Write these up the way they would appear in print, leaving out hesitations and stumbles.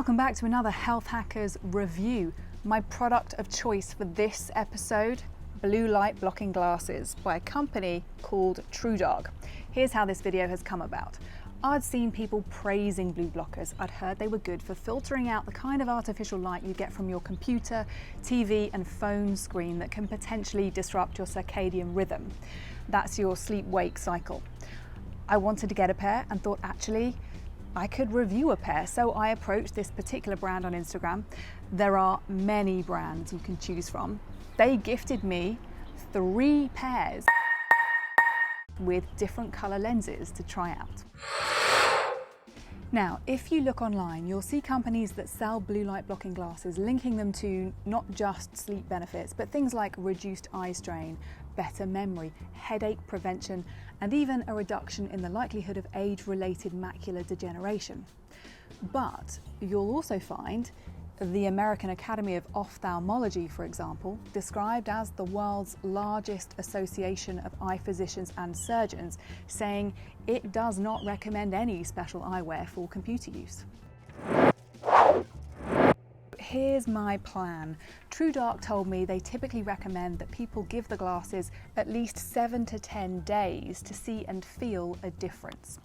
Welcome back to another Health Hackers review. My product of choice for this episode, blue light blocking glasses by a company called TrueDark. Here's how this video has come about. I'd seen people praising blue blockers. I'd heard they were good for filtering out the kind of artificial light you get from your computer, TV and phone screen that can potentially disrupt your circadian rhythm. That's your sleep-wake cycle. I wanted to get a pair and thought actually I could review a pair, so I approached this particular brand on Instagram. There are many brands you can choose from. They gifted me 3 pairs with different color lenses to try out. Now, if you look online, you'll see companies that sell blue light blocking glasses, linking them to not just sleep benefits, but things like reduced eye strain, better memory, headache prevention, and even a reduction in the likelihood of age-related macular degeneration. But you'll also find the American Academy of Ophthalmology, for example, described as the world's largest association of eye physicians and surgeons, saying it does not recommend any special eyewear for computer use. Here's my plan. TrueDark told me they typically recommend that people give the glasses at least 7 to 10 days to see and feel a difference.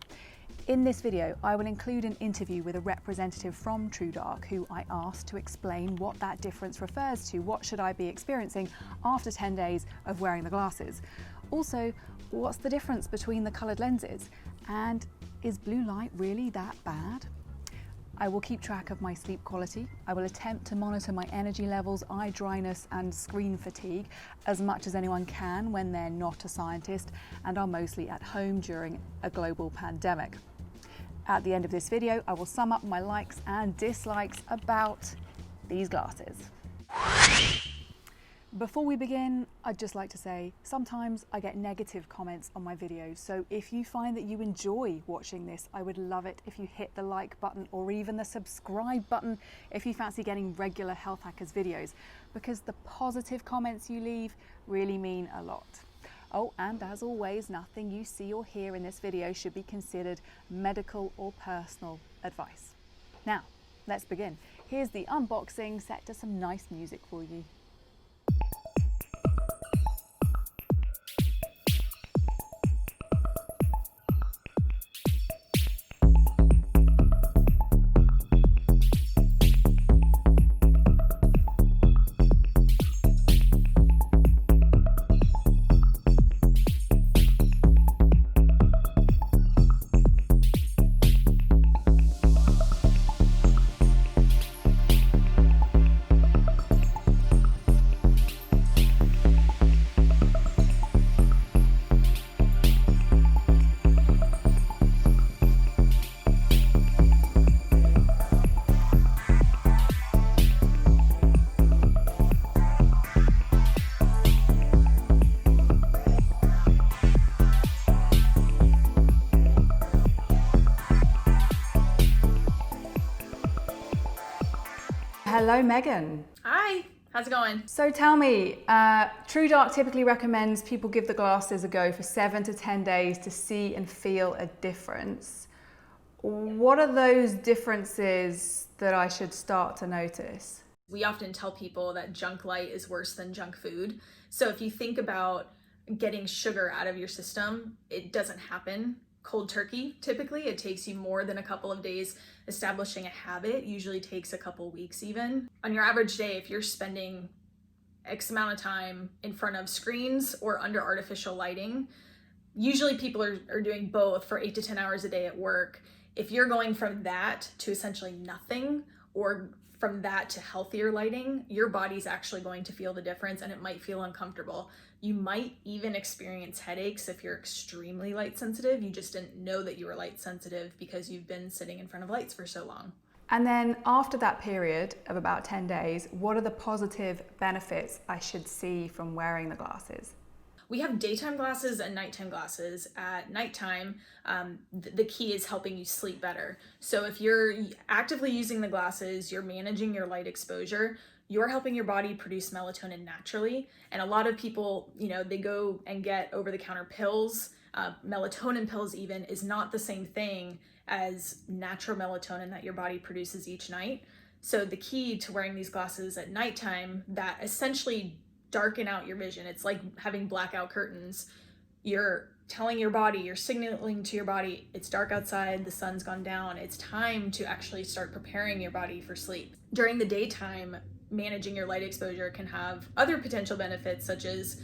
In this video, I will include an interview with a representative from TrueDark who I asked to explain what that difference refers to. What should I be experiencing after 10 days of wearing the glasses? Also, what's the difference between the colored lenses? And is blue light really that bad? I will keep track of my sleep quality. I will attempt to monitor my energy levels, eye dryness and screen fatigue as much as anyone can when they're not a scientist and are mostly at home during a global pandemic. At the end of this video, I will sum up my likes and dislikes about these glasses. Before we begin, I'd just like to say, sometimes I get negative comments on my videos, so if you find that you enjoy watching this, I would love it if you hit the like button or even the subscribe button if you fancy getting regular Health Hackers videos, because the positive comments you leave really mean a lot. Oh, and as always, nothing you see or hear in this video should be considered medical or personal advice. Now, let's begin. Here's the unboxing set to some nice music for you. Hello, Megan. Hi, how's it going? So tell me, TrueDark typically recommends people give the glasses a go for 7 to 10 days to see and feel a difference. What are those differences that I should start to notice? We often tell people that junk light is worse than junk food. So if you think about getting sugar out of your system, it doesn't happen cold turkey. Typically, it takes you more than a couple of days. Establishing a habit usually takes a couple weeks even. On your average day, if you're spending X amount of time in front of screens or under artificial lighting, usually people are doing both for 8 to 10 hours a day at work. If you're going from that to essentially nothing, or from that to healthier lighting, your body's actually going to feel the difference and it might feel uncomfortable. You might even experience headaches if you're extremely light sensitive. You just didn't know that you were light sensitive because you've been sitting in front of lights for so long. And then after that period of about 10 days, what are the positive benefits I should see from wearing the glasses? We have daytime glasses and nighttime glasses. At nighttime, the key is helping you sleep better. So if you're actively using the glasses, you're managing your light exposure, you're helping your body produce melatonin naturally. And a lot of people, they go and get over-the-counter pills. Melatonin pills even is not the same thing as natural melatonin that your body produces each night. So the key to wearing these glasses at nighttime that essentially darken out your vision, it's like having blackout curtains. You're telling your body, you're signaling to your body, it's dark outside, the sun's gone down, it's time to actually start preparing your body for sleep. During the daytime, managing your light exposure can have other potential benefits, such as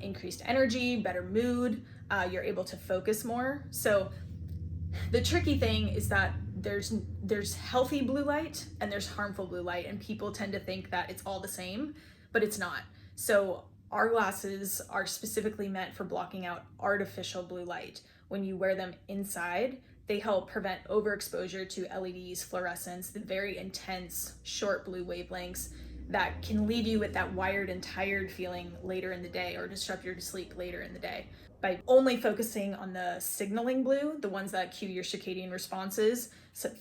increased energy, better mood, you're able to focus more. So the tricky thing is that there's healthy blue light and there's harmful blue light, and people tend to think that it's all the same, but it's not. So our glasses are specifically meant for blocking out artificial blue light. When you wear them inside, they help prevent overexposure to LEDs, fluorescence, the very intense short blue wavelengths that can leave you with that wired and tired feeling later in the day or disrupt your sleep later in the day. By only focusing on the signaling blue, the ones that cue your circadian responses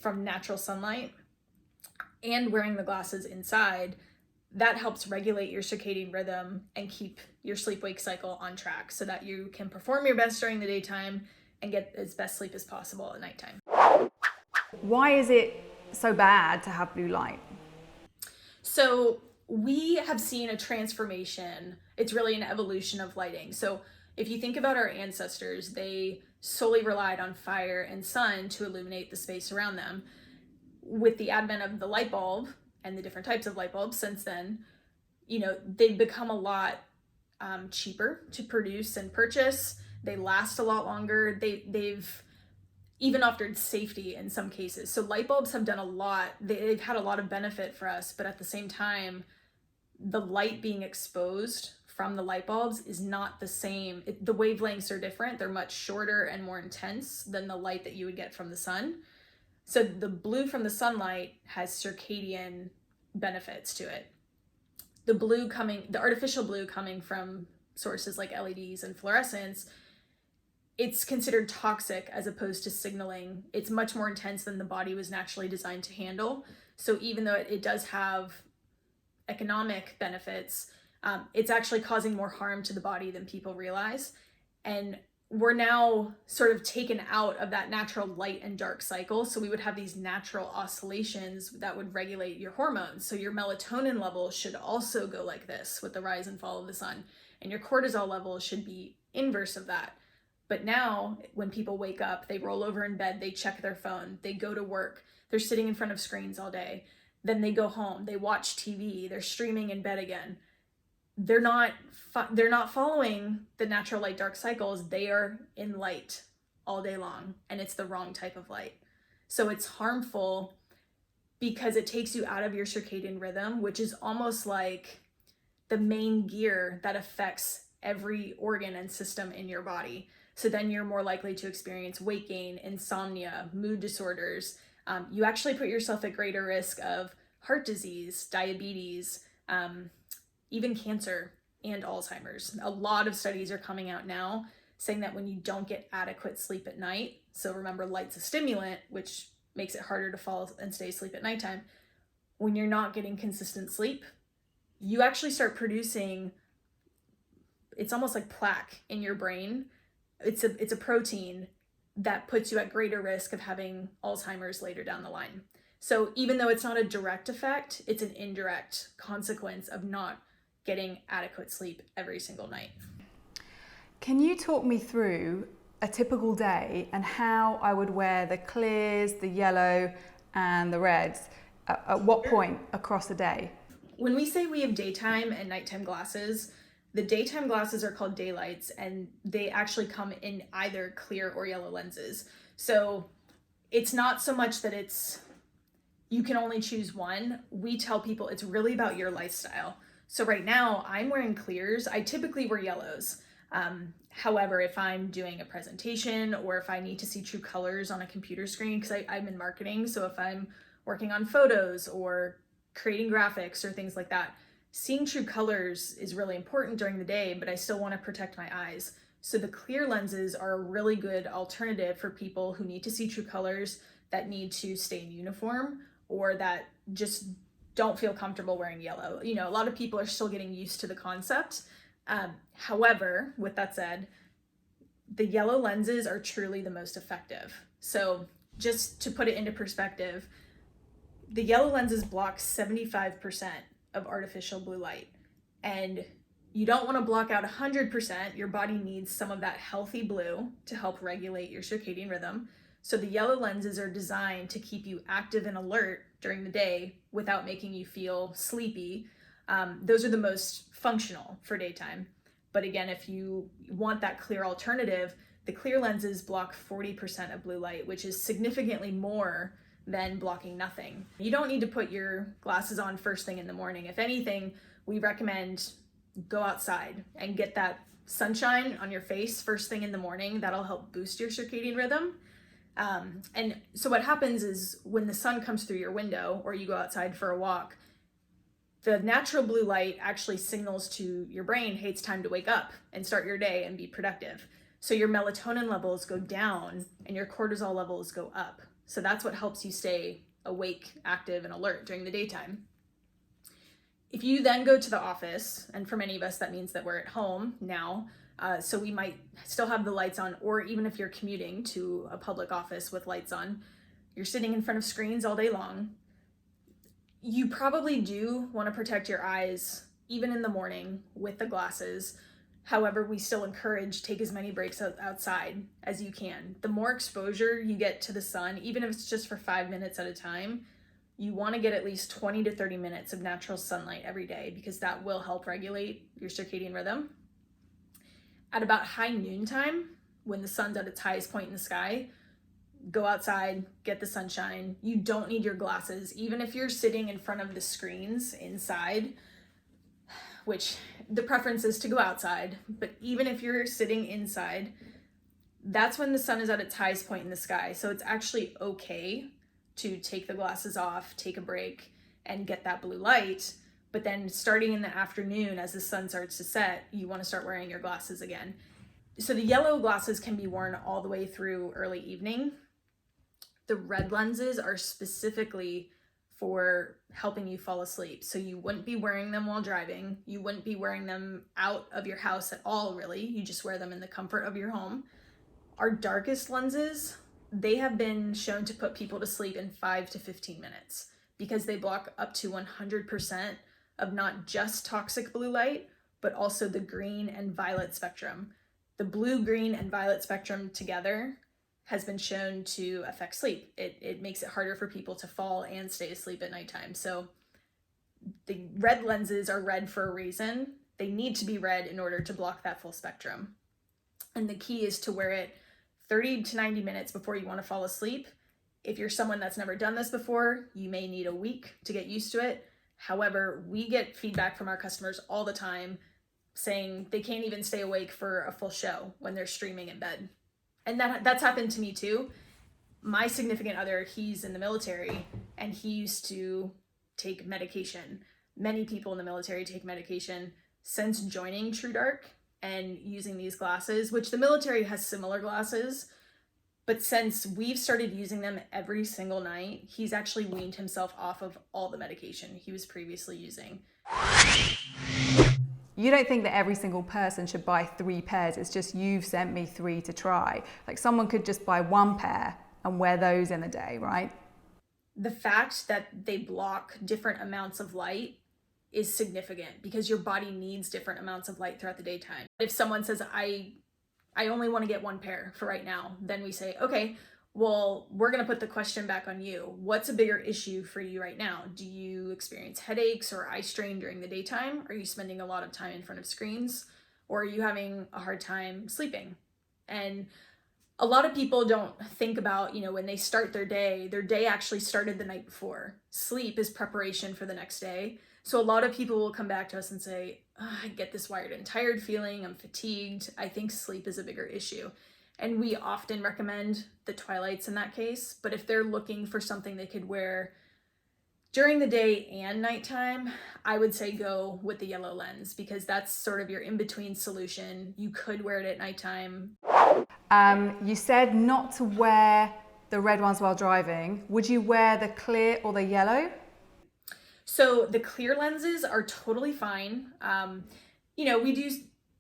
from natural sunlight, and wearing the glasses inside, that helps regulate your circadian rhythm and keep your sleep-wake cycle on track so that you can perform your best during the daytime and get as best sleep as possible at nighttime. Why is it so bad to have blue light? So we have seen a transformation. It's really an evolution of lighting. So if you think about our ancestors, they solely relied on fire and sun to illuminate the space around them. With the advent of the light bulb and the different types of light bulbs since then, they've become a lot cheaper to produce and purchase. They last a lot longer. They've even offered safety in some cases. So light bulbs have done a lot. They've had a lot of benefit for us, but at the same time, the light being exposed from the light bulbs is not the same. The wavelengths are different. They're much shorter and more intense than the light that you would get from the sun. So the blue from the sunlight has circadian benefits to it. The artificial blue coming from sources like LEDs and fluorescence, it's considered toxic as opposed to signaling. It's much more intense than the body was naturally designed to handle. So even though it does have economic benefits, it's actually causing more harm to the body than people realize. And we're now sort of taken out of that natural light and dark cycle. So we would have these natural oscillations that would regulate your hormones. So your melatonin level should also go like this with the rise and fall of the sun. And your cortisol level should be inverse of that. But now when people wake up, they roll over in bed, they check their phone, they go to work, they're sitting in front of screens all day. Then they go home, they watch TV, they're streaming in bed again. They're not following the natural light dark cycles. They are in light all day long, and it's the wrong type of light. So it's harmful because it takes you out of your circadian rhythm, which is almost like the main gear that affects every organ and system in your body. So then you're more likely to experience weight gain, insomnia, mood disorders. You actually put yourself at greater risk of heart disease, diabetes, even cancer and Alzheimer's. A lot of studies are coming out now saying that when you don't get adequate sleep at night, so remember light's a stimulant, which makes it harder to fall and stay asleep at nighttime. When you're not getting consistent sleep, you actually start producing, it's almost like plaque in your brain. It's a protein that puts you at greater risk of having Alzheimer's later down the line. So even though it's not a direct effect, it's an indirect consequence of not getting adequate sleep every single night. Can you talk me through a typical day and how I would wear the clears, the yellow, and the reds at what point across the day? When we say we have daytime and nighttime glasses, the daytime glasses are called daylights, and they actually come in either clear or yellow lenses. So it's not so much that you can only choose one. We tell people it's really about your lifestyle. So right now I'm wearing clears. I typically wear yellows. However, if I'm doing a presentation or if I need to see true colors on a computer screen, because I'm in marketing, so if I'm working on photos or creating graphics or things like that, seeing true colors is really important during the day, but I still want to protect my eyes. So the clear lenses are a really good alternative for people who need to see true colors, that need to stay in uniform, or that just don't feel comfortable wearing yellow. A lot of people are still getting used to the concept. However, with that said, the yellow lenses are truly the most effective. So Just to put it into perspective, the yellow lenses block 75% of artificial blue light. And you don't want to block out 100%. Your body needs some of that healthy blue to help regulate your circadian rhythm. So the yellow lenses are designed to keep you active and alert during the day without making you feel sleepy. Those are the most functional for daytime. But again, if you want that clear alternative, the clear lenses block 40% of blue light, which is significantly more than blocking nothing. You don't need to put your glasses on first thing in the morning. If anything, we recommend go outside and get that sunshine on your face first thing in the morning. That'll help boost your circadian rhythm. And so what happens is when the sun comes through your window or you go outside for a walk, the natural blue light actually signals to your brain, hey, it's time to wake up and start your day and be productive. So your melatonin levels go down and your cortisol levels go up. So that's what helps you stay awake, active, and alert during the daytime. If you then go to the office, and for many of us, that means that we're at home now, so we might still have the lights on, or even if you're commuting to a public office with lights on, you're sitting in front of screens all day long. You probably do want to protect your eyes, even in the morning with the glasses. However, we still encourage take as many breaks outside as you can. The more exposure you get to the sun, even if it's just for 5 minutes at a time, you want to get at least 20 to 30 minutes of natural sunlight every day because that will help regulate your circadian rhythm. At about high noontime, when the sun's at its highest point in the sky, go outside, get the sunshine. You don't need your glasses. Even if you're sitting in front of the screens inside, which the preference is to go outside, but even if you're sitting inside, that's when the sun is at its highest point in the sky. So it's actually okay to take the glasses off, take a break, and get that blue light. But then starting in the afternoon, as the sun starts to set, you want to start wearing your glasses again. So the yellow glasses can be worn all the way through early evening. The red lenses are specifically for helping you fall asleep. So you wouldn't be wearing them while driving. You wouldn't be wearing them out of your house at all, really. You just wear them in the comfort of your home. Our darkest lenses, they have been shown to put people to sleep in 5 to 15 minutes because they block up to 100% of not just toxic blue light, but also the green and violet spectrum. The blue, green, and violet spectrum together has been shown to affect sleep. It makes it harder for people to fall and stay asleep at nighttime. So the red lenses are red for a reason. They need to be red in order to block that full spectrum. And the key is to wear it 30 to 90 minutes before you want to fall asleep. If you're someone that's never done this before, you may need a week to get used to it. However, we get feedback from our customers all the time saying they can't even stay awake for a full show when they're streaming in bed. And that's happened to me too. My significant other, he's in the military and he used to take medication. Many people in the military take medication. Since joining TrueDark and using these glasses, which the military has similar glasses, but since we've started using them every single night, he's actually weaned himself off of all the medication he was previously using. You don't think that every single person should buy 3 pairs, it's just you've sent me 3 to try. Like someone could just buy 1 pair and wear those in a day, right? The fact that they block different amounts of light is significant because your body needs different amounts of light throughout the daytime. If someone says, I only want to get 1 pair for right now, then we say, okay, well, we're going to put the question back on you. What's a bigger issue for you right now? Do you experience headaches or eye strain during the daytime? Are you spending a lot of time in front of screens? Or are you having a hard time sleeping? And a lot of people don't think about, when they start their day actually started the night before. Sleep is preparation for the next day. So a lot of people will come back to us and say, I get this wired and tired feeling, I'm fatigued, I think sleep is a bigger issue. And we often recommend the twilights in that case, but if they're looking for something they could wear during the day and nighttime, I would say go with the yellow lens because that's sort of your in-between solution. You could wear it at nighttime. You said not to wear the red ones while driving. Would you wear the clear or the yellow? So the clear lenses are totally fine. We do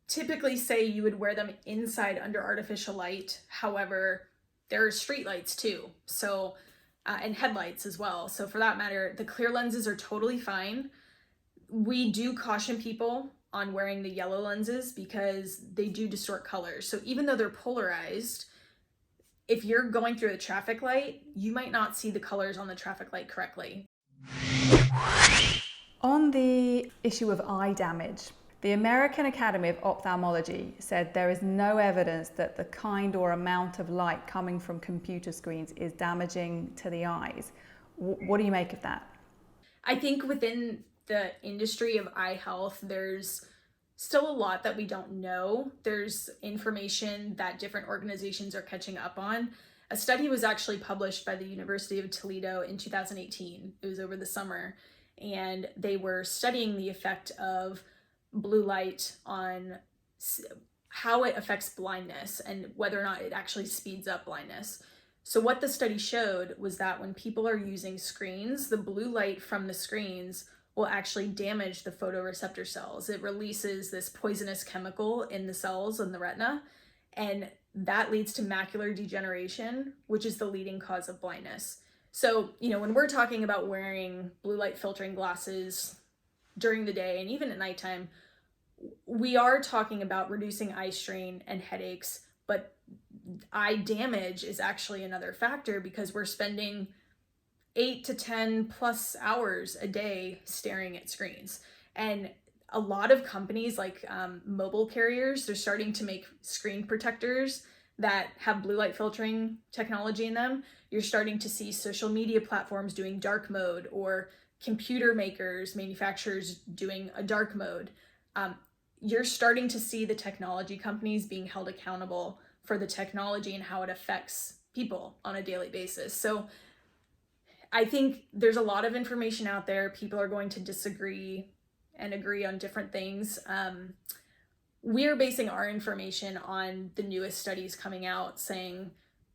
typically say you would wear them inside under artificial light. However, there are street lights too. So, and headlights as well. So for that matter, the clear lenses are totally fine. We do caution people on wearing the yellow lenses because they do distort colors. So even though they're polarized, if you're going through a traffic light, you might not see the colors on the traffic light correctly. On the issue of eye damage, the American Academy of Ophthalmology said there is no evidence that the kind or amount of light coming from computer screens is damaging to the eyes. What do you make of that? I think within the industry of eye health, there's still a lot that we don't know. There's information that different organizations are catching up on. A study was actually published by the University of Toledo in 2018. It was over the summer, and they were studying the effect of blue light on how it affects blindness and whether or not it actually speeds up blindness. So what the study showed was that when people are using screens, the blue light from the screens will actually damage the photoreceptor cells. It releases this poisonous chemical in the cells in the retina, and that leads to macular degeneration, which is the leading cause of blindness. So, when we're talking about wearing blue light filtering glasses during the day and even at nighttime, we are talking about reducing eye strain and headaches, but eye damage is actually another factor because we're spending 8 to 10 plus hours a day staring at screens. And a lot of companies like mobile carriers, they're starting to make screen protectors that have blue light filtering technology in them. You're starting to see social media platforms doing dark mode, or computer makers, manufacturers doing a dark mode. You're starting to see the technology companies being held accountable for the technology and how it affects people on a daily basis. So I think there's a lot of information out there. People are going to disagree and agree on different things. We're basing our information on the newest studies coming out saying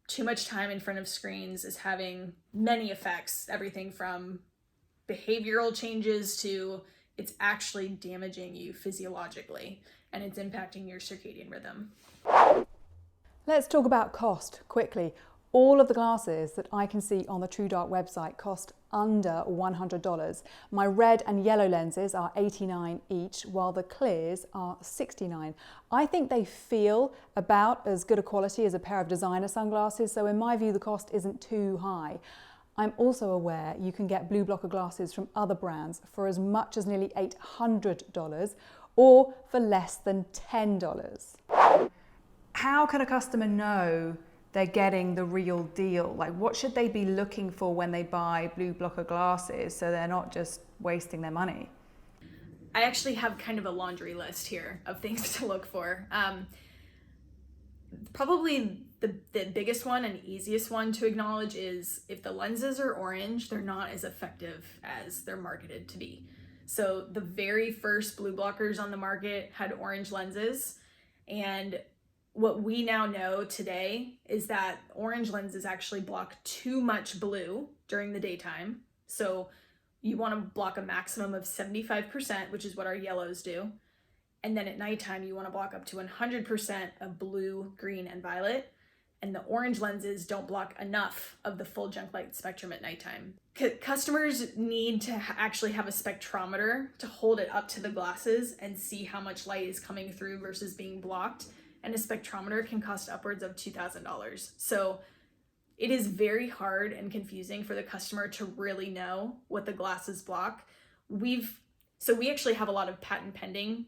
too much time in front of screens is having many effects, everything from behavioral changes to it's actually damaging you physiologically and it's impacting your circadian rhythm. Let's talk about cost quickly. All of the glasses that I can see on the TrueDark website cost under $100. My red and yellow lenses are $89 each, while the clears are $69. I think they feel about as good a quality as a pair of designer sunglasses, so in my view the cost isn't too high. I'm also aware you can get blue blocker glasses from other brands for as much as nearly $800 or for less than $10. How can a customer know they're getting the real deal? Like, what should they be looking for when they buy blue blocker glasses so they're not just wasting their money? I actually have kind of a laundry list here of things to look for. Probably the biggest one and easiest one to acknowledge is if the lenses are orange, they're not as effective as they're marketed to be. So the very first blue blockers on the market had orange lenses, and what we now know today is that orange lenses actually block too much blue during the daytime. So you want to block a maximum of 75%, which is what our yellows do. And then at nighttime, you want to block up to 100% of blue, green, and violet. And the orange lenses don't block enough of the full junk light spectrum at nighttime. Customers need to actually have a spectrometer to hold it up to the glasses and see how much light is coming through versus being blocked. And a spectrometer can cost upwards of $2,000. So it is very hard and confusing for the customer to really know what the glasses block. We actually have a lot of patent pending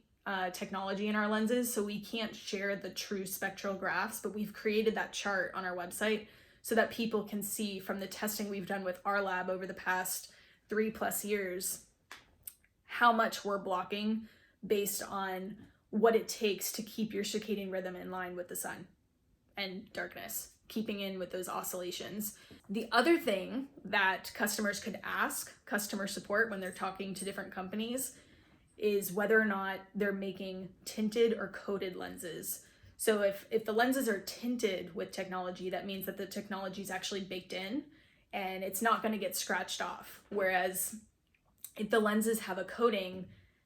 technology in our lenses, so we can't share the true spectral graphs, but we've created that chart on our website so that people can see from the testing we've done with our lab over the past 3+ years how much we're blocking based on what it takes to keep your circadian rhythm in line with the sun and darkness, keeping in with those oscillations. The other thing that customers could ask customer support when they're talking to different companies is whether or not they're making tinted or coated lenses. So if the lenses are tinted with technology, that means that the technology is actually baked in and it's not going to get scratched off. Whereas if the lenses have a coating,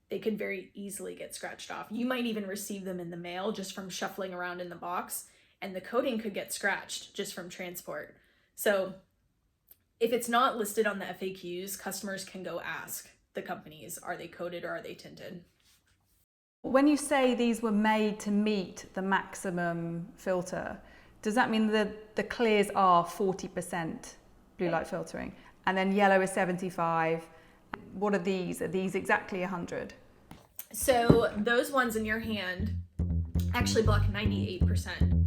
they could very easily get scratched off. You might even receive them in the mail just from shuffling around in the box, and the coating could get scratched just from transport. So if it's not listed on the FAQs, customers can go ask the companies, are they coated or are they tinted? When you say these were made to meet the maximum filter, does that mean that the clears are 40% blue light filtering and then yellow is 75? What are these? Are these exactly 100? So those ones in your hand actually block 98%.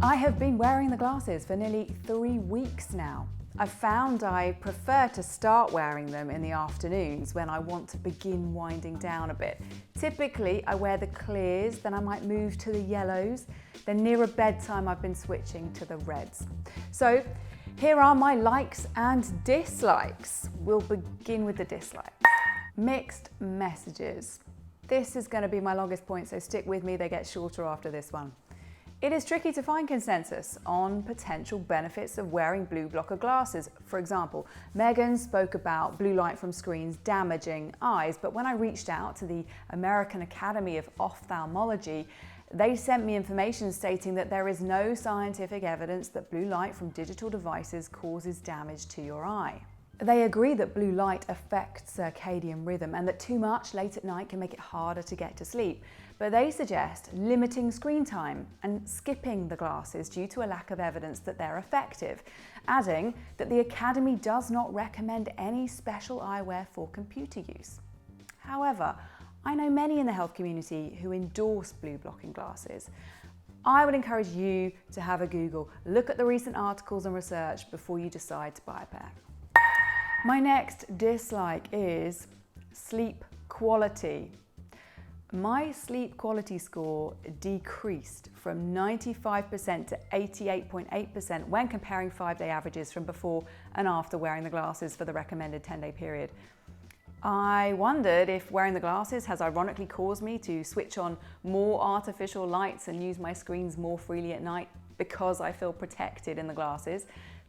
I have been wearing the glasses for nearly 3 weeks now. I've found I prefer to start wearing them in the afternoons when I want to begin winding down a bit. Typically, I wear the clears, then I might move to the yellows. Then nearer bedtime, I've been switching to the reds. So here are my likes and dislikes. We'll begin with the dislikes. Mixed messages. This is going to be my longest point, so stick with me, they get shorter after this one. It is tricky to find consensus on potential benefits of wearing blue blocker glasses. For example, Megan spoke about blue light from screens damaging eyes, but when I reached out to the American Academy of Ophthalmology, they sent me information stating that there is no scientific evidence that blue light from digital devices causes damage to your eye. They agree that blue light affects circadian rhythm and that too much late at night can make it harder to get to sleep. But they suggest limiting screen time and skipping the glasses due to a lack of evidence that they're effective, adding that the Academy does not recommend any special eyewear for computer use. However, I know many in the health community who endorse blue blocking glasses. I would encourage you to have a Google, look at the recent articles and research before you decide to buy a pair. My next dislike is sleep quality. My sleep quality score decreased from 95% to 88.8% when comparing 5-day averages from before and after wearing the glasses for the recommended 10-day period. I wondered if wearing the glasses has ironically caused me to switch on more artificial lights and use my screens more freely at night because I feel protected in the glasses.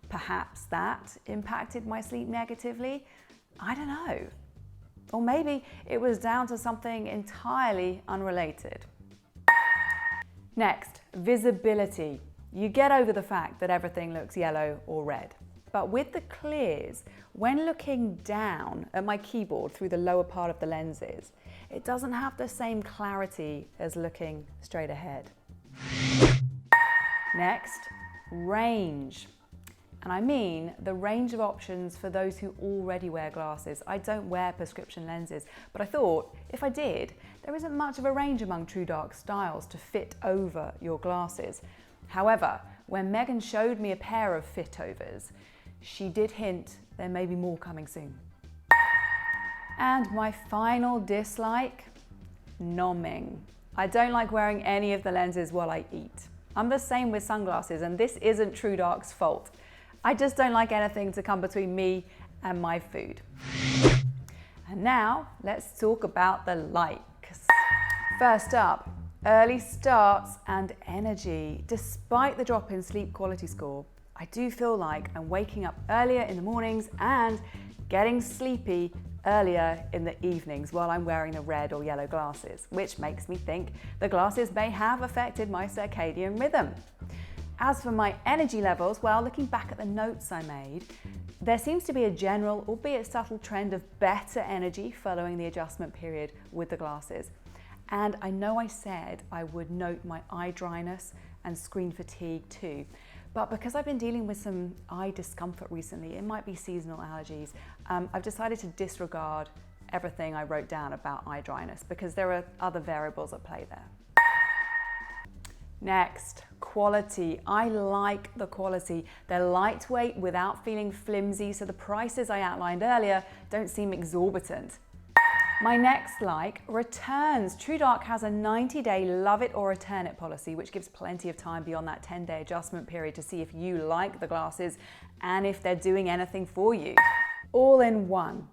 Perhaps that impacted my sleep negatively. I don't know. Or maybe it was down to something entirely unrelated. Next, visibility. You get over the fact that everything looks yellow or red. But with the clears, when looking down at my keyboard through the lower part of the lenses, it doesn't have the same clarity as looking straight ahead. Next, range. And I mean the range of options for those who already wear glasses. I don't wear prescription lenses, but I thought if I did, there isn't much of a range among TrueDark styles to fit over your glasses. However, when Megan showed me a pair of fit-overs, she did hint there may be more coming soon. And my final dislike, nomming. I don't like wearing any of the lenses while I eat. I'm the same with sunglasses, and this isn't TrueDark's fault. I just don't like anything to come between me and my food. And now let's talk about the likes. First up, early starts and energy. Despite the drop in sleep quality score, I do feel like I'm waking up earlier in the mornings and getting sleepy earlier in the evenings while I'm wearing the red or yellow glasses, which makes me think the glasses may have affected my circadian rhythm. As for my energy levels, well, looking back at the notes I made, there seems to be a general, albeit subtle, trend of better energy following the adjustment period with the glasses. And I know I said I would note my eye dryness and screen fatigue too, but because I've been dealing with some eye discomfort recently, it might be seasonal allergies, I've decided to disregard everything I wrote down about eye dryness because there are other variables at play there. Next, quality. I like the quality. They're lightweight without feeling flimsy, so the prices I outlined earlier don't seem exorbitant. My next like, returns. TrueDark has a 90-day love it or return it policy, which gives plenty of time beyond that 10-day adjustment period to see if you like the glasses and if they're doing anything for you. All in one.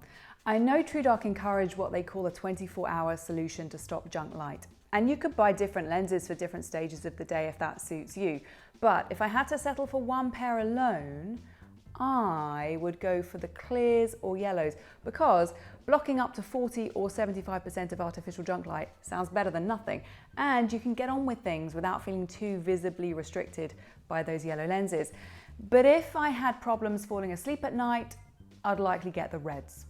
I know TrueDark encourage what they call a 24-hour solution to stop junk light. And you could buy different lenses for different stages of the day if that suits you. But if I had to settle for one pair alone, I would go for the clears or yellows, because blocking up to 40 or 75% of artificial junk light sounds better than nothing, and you can get on with things without feeling too visibly restricted by those yellow lenses. But if I had problems falling asleep at night, I'd likely get the reds.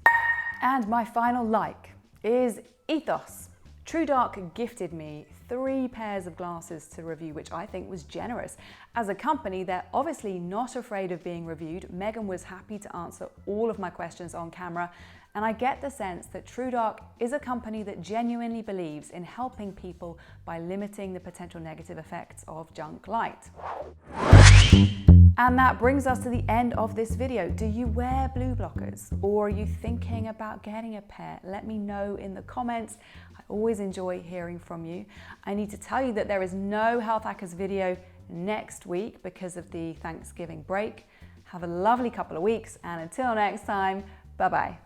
And my final like is Ethos. TrueDark gifted me 3 pairs of glasses to review, which I think was generous. As a company, they're obviously not afraid of being reviewed. Megan was happy to answer all of my questions on camera, and I get the sense that TrueDark is a company that genuinely believes in helping people by limiting the potential negative effects of junk light. And that brings us to the end of this video. Do you wear blue blockers, or are you thinking about getting a pair? Let me know in the comments. I always enjoy hearing from you. I need to tell you that there is no Health Hackers video next week because of the Thanksgiving break. Have a lovely couple of weeks, and until next time, bye-bye.